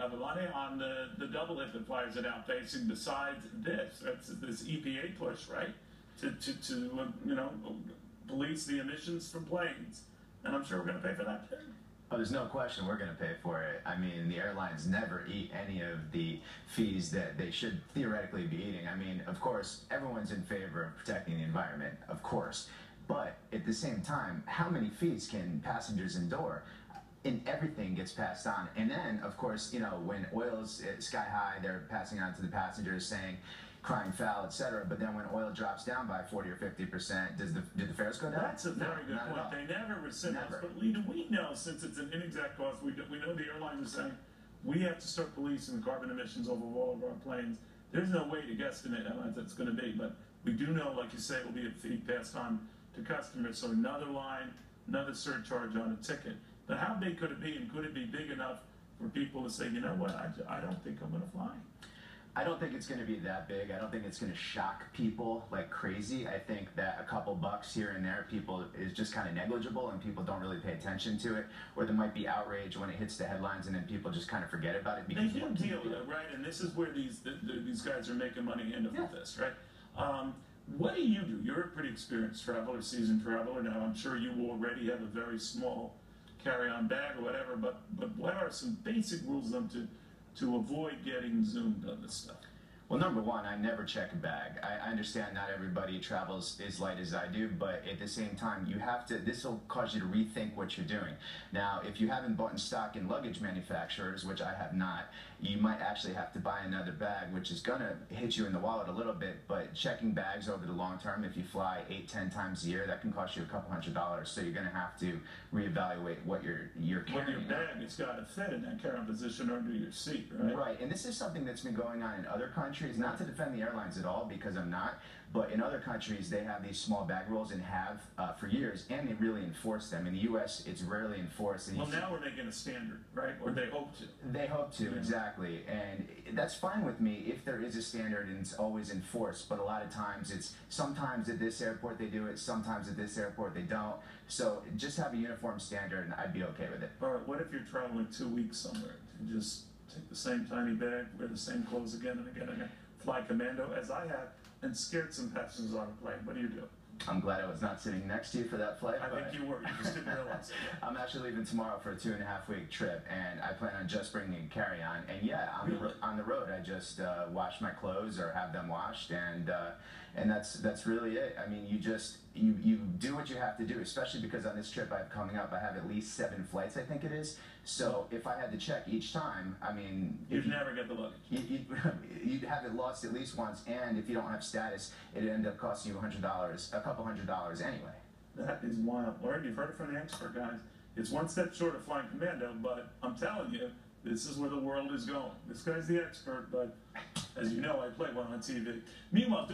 Abbamonte on the double hit that flies it out facing. Besides this, that's this EPA push, right? To police the emissions from planes, and I'm sure we're going to pay for that too. Oh, there's no question we're going to pay for it. I mean, the airlines never eat any of the fees that they should theoretically be eating. I mean, of course, everyone's in favor of protecting the environment, of course. But at the same time, how many fees can passengers endure? And everything gets passed on. And then, of course, when oil's sky high, they're passing on to the passengers saying, crying foul, etc. But then when oil drops down by 40 or 50%, do the fares go down? That's a very good point. They never rescind us. But Lee, do we know, since it's an inexact cost, we know the airlines are saying we have to start policing the carbon emissions over all of our planes. There's no way to guesstimate how much that's going to be, but we do know, like you say, it will be a fee passed on to customers. So another line, another surcharge on a ticket. But how big could it be, and could it be big enough for people to say, you know what, I don't think I'm going to fly? I don't think it's going to be that big. I don't think it's going to shock people like crazy. I think that a couple bucks here and there, people is just kind of negligible, and people don't really pay attention to it. Or there might be outrage when it hits the headlines, and then people just kind of forget about it. Because they do deal with it, right? And this is where these guys are making money end of this, right? What do? You're a pretty experienced traveler, seasoned traveler. Now, I'm sure you already have a very small carry-on bag or whatever, but what are some basic rules to avoid getting zoomed on this stuff? Well, number one, I never check a bag. I understand not everybody travels as light as I do, but at the same time, this will cause you to rethink what you're doing. Now, if you haven't bought in stock in luggage manufacturers, which I have not, you might actually have to buy another bag, which is going to hit you in the wallet a little bit, but checking bags over the long term, if you fly 8-10 times a year, that can cost you a couple $100. So you're going to have to reevaluate what you're carrying. Well, your bag, it's got to fit in that carry-on position under your seat, right? Right, and this is something that's been going on in other countries. Not to defend the airlines at all, because I'm not, but in other countries they have these small bag rules and have for years, and they really enforce them. In the U.S., it's rarely enforced. And well, now we're making a standard, right? Or they hope to. They hope to, exactly. And that's fine with me if there is a standard and it's always enforced, but a lot of times sometimes at this airport they do it, sometimes at this airport they don't. So just have a uniform standard and I'd be okay with it. All right, what if you're traveling 2 weeks somewhere and just take the same tiny bag, wear the same clothes again and again and again, fly commando as I have, and scared some passengers on a plane? What do you do? I'm glad I was not sitting next to you for that flight. I think you were. You just didn't realize it. I'm actually leaving tomorrow for a 2.5-week trip, and I plan on just bringing a carry-on. And yeah, on the road, I just wash my clothes or have them washed, and that's really it. I mean, you do what you have to do, especially because on this trip I have coming up, I have at least 7 flights, I think it is. So if I had to check each time, I mean, you'd never get the luggage. You'd have it lost at least once, and if you don't have status, it'd end up costing you a couple $100 anyway. That is wild. Lord, you've heard it from the expert, guys. It's one step short of flying commando, but I'm telling you, this is where the world is going. This guy's the expert, but as you know, I play one on TV. Meanwhile,